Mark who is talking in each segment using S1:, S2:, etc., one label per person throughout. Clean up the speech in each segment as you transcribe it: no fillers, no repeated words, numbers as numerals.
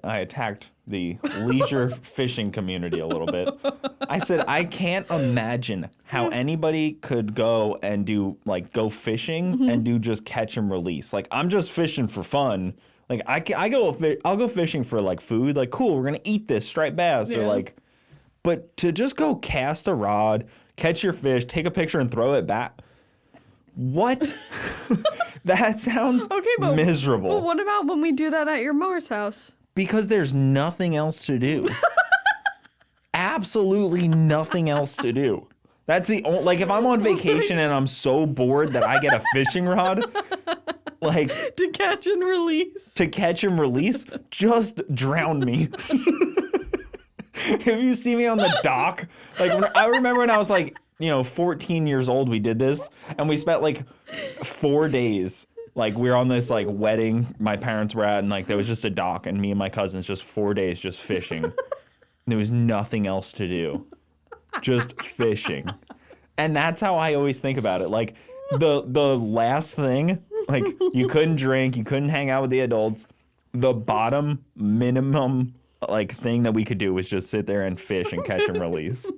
S1: I attacked the leisure fishing community a little bit. I said, I can't imagine how anybody could go and do, like, go fishing and do just catch and release. Like, I'm just fishing for fun. Like, I'll go fishing for, like, food. Like, cool, we're going to eat this striped bass. Or, like, but to just go cast a rod, catch your fish, take a picture and throw it back. What? That sounds miserable.
S2: But what about when we do that at your mother's house?
S1: Because there's nothing else to do. Absolutely nothing else to do. That's the only, like, if I'm on vacation and I'm so bored that I get a fishing rod, like,
S2: to catch and release,
S1: just drown me. If you see me on the dock, like, I remember when I was like, 14 years old, we did this, and we spent like 4 days. Like, we were on this like wedding my parents were at, and like there was just a dock, and me and my cousins just 4 days just fishing. There was nothing else to do, just fishing. And that's how I always think about it. Like, the last thing, like, you couldn't drink, you couldn't hang out with the adults. The bottom minimum like thing that we could do was just sit there and fish and catch and release.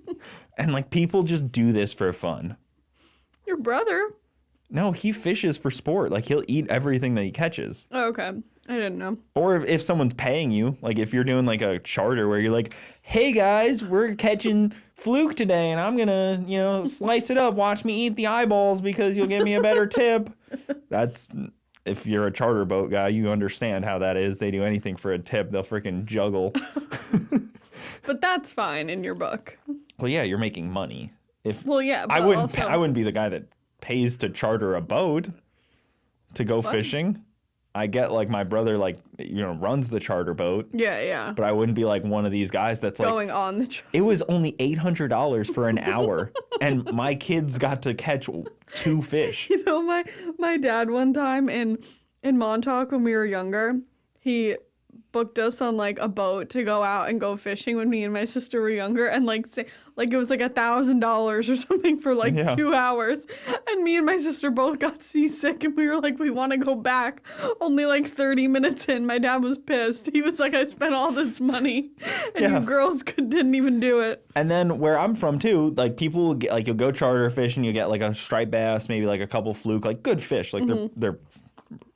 S1: And like, people just do this for fun.
S2: Your brother?
S1: No, he fishes for sport. Like, he'll eat everything that he catches.
S2: Oh, okay. I didn't know.
S1: Or if someone's paying you, like if you're doing like a charter where you're like, hey guys, we're catching fluke today and I'm gonna, slice it up. Watch me eat the eyeballs because you'll give me a better tip. That's, if you're a charter boat guy, you understand how that is. They do anything for a tip. They'll freaking juggle.
S2: But that's fine in your book.
S1: Well, yeah, you're making money.
S2: Well, yeah, but
S1: I wouldn't be the guy that pays to charter a boat to go fishing. I get like my brother runs the charter boat.
S2: Yeah.
S1: But I wouldn't be like one of these guys that's like
S2: going on the
S1: It was only $800 for an hour and my kids got to catch 2 fish.
S2: My dad one time in Montauk when we were younger, he booked us on like a boat to go out and go fishing when me and my sister were younger, and like it was like $1,000 or something for like 2 hours, and me and my sister both got seasick and we were like, we want to go back. Only like 30 minutes in, my dad was pissed. He was like, I spent all this money and you girls didn't even do it.
S1: And then where I'm from too, like people get, like, you'll go charter fish and you get like a striped bass, maybe like a couple fluke, like good fish, like they're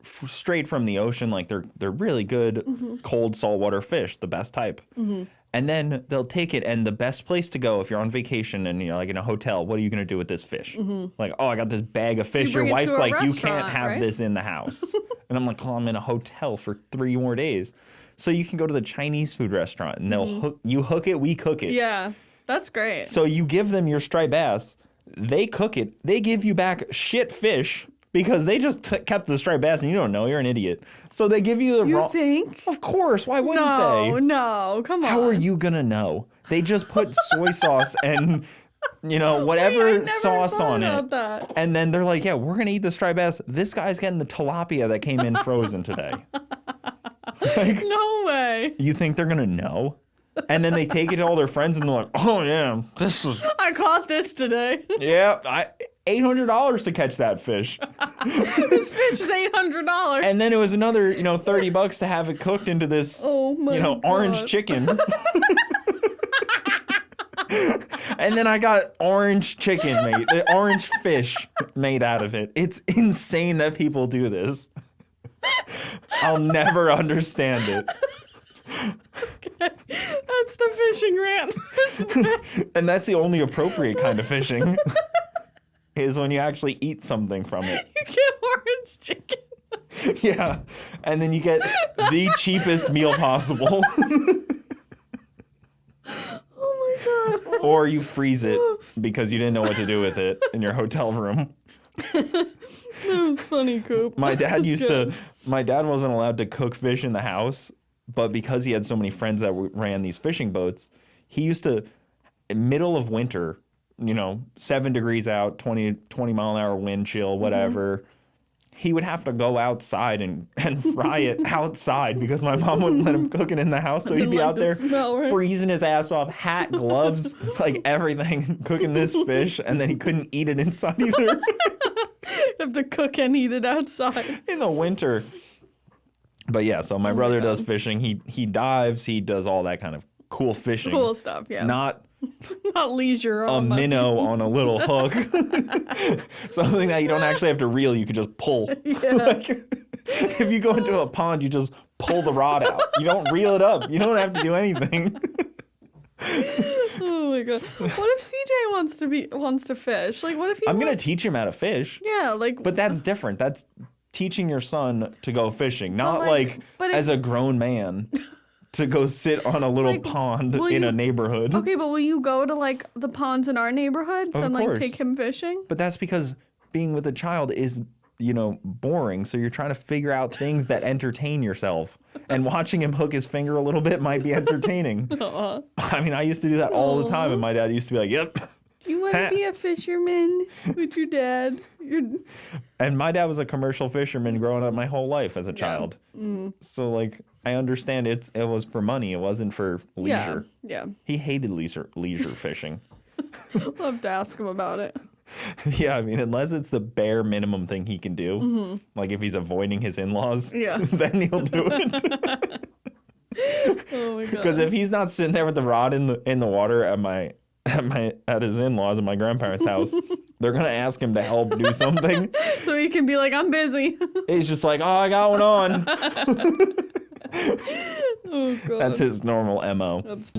S1: straight from the ocean, like they're really good cold saltwater fish, the best type. And then they'll take it, and the best place to go if you're on vacation and you're like in a hotel, what are you going to do with this fish? Like, oh, I got this bag of fish. Your wife's like, you can't have this in the house. And I'm like, oh, I'm in a hotel for 3 more days. So you can go to the Chinese food restaurant and they'll hook it, we cook it.
S2: Yeah, that's great.
S1: So you give them your striped bass, they cook it, they give you back shit fish. Because they just kept the striped bass and you don't know, you're an idiot. So they give you the
S2: You think?
S1: Of course, why wouldn't they?
S2: No, come on.
S1: How are you gonna know? They just put soy sauce and, whatever sauce on it.
S2: That.
S1: And then they're like, yeah, we're gonna eat the striped bass. This guy's getting the tilapia that came in frozen today. Like,
S2: no way.
S1: You think they're gonna know? And then they take it to all their friends and they're like, oh yeah,
S2: I caught this today.
S1: Yeah, $800 to catch that fish.
S2: This fish is $800.
S1: And then it was another, $30 to have it cooked into this, orange chicken. And then I got orange chicken orange fish made out of it. It's insane that people do this. I'll never understand it.
S2: Okay. That's the fishing rant.
S1: And that's the only appropriate kind of fishing. Is when you actually eat something from it.
S2: You get orange chicken.
S1: Yeah. And then you get the cheapest meal possible.
S2: Oh my God.
S1: Or you freeze it because you didn't know what to do with it in your hotel room.
S2: That was funny, Coop.
S1: My dad wasn't allowed to cook fish in the house, but because he had so many friends that ran these fishing boats, he used to, in middle of winter, 7 degrees out, 20 mile an hour wind chill, whatever. He would have to go outside and fry it outside because my mom wouldn't let him cook it in the house. So he'd be out there freezing his ass off, hat, gloves, like everything, cooking this fish. And then he couldn't eat it inside either.
S2: You have to cook and eat it outside.
S1: In the winter, But yeah, so my brother does fishing. He dives. He does all that kind of cool fishing.
S2: Cool stuff, yeah.
S1: Not
S2: leisure.
S1: a minnow on a little hook. Something that you don't actually have to reel. You could just pull.
S2: Yeah.
S1: Like, if you go into a pond, you just pull the rod out. You don't reel it up. You don't have to do anything.
S2: Oh my god. What if CJ wants to fish? Like, what if he
S1: I'm going to teach him how to fish.
S2: Yeah, like...
S1: But that's different. That's teaching your son to go fishing, not
S2: but
S1: as a grown man to go sit on a little pond in a neighborhood.
S2: Okay, but will you go to like the ponds in our neighborhoods and like take him fishing?
S1: But that's because being with a child is, boring. So you're trying to figure out things that entertain yourself. And watching him hook his finger a little bit might be entertaining. I mean, I used to do that all the time, and my dad used to be like, "Yep."
S2: Do you want to be a fisherman with your dad?
S1: And my dad was a commercial fisherman growing up my whole life as a child. So like I understand it was for money. It wasn't for leisure.
S2: Yeah.
S1: He hated leisure fishing.
S2: I'll have to ask him about it.
S1: Yeah, I mean, unless it's the bare minimum thing he can do, like if he's avoiding his in-laws, then he'll do it.
S2: Oh my god!
S1: Because if he's not sitting there with the rod in the water at his in-laws at my grandparents' house, they're gonna ask him to help do something.
S2: So he can be like, "I'm busy."
S1: He's just like, "Oh, I got one on."
S2: Oh god!
S1: That's his normal MO.
S2: That's...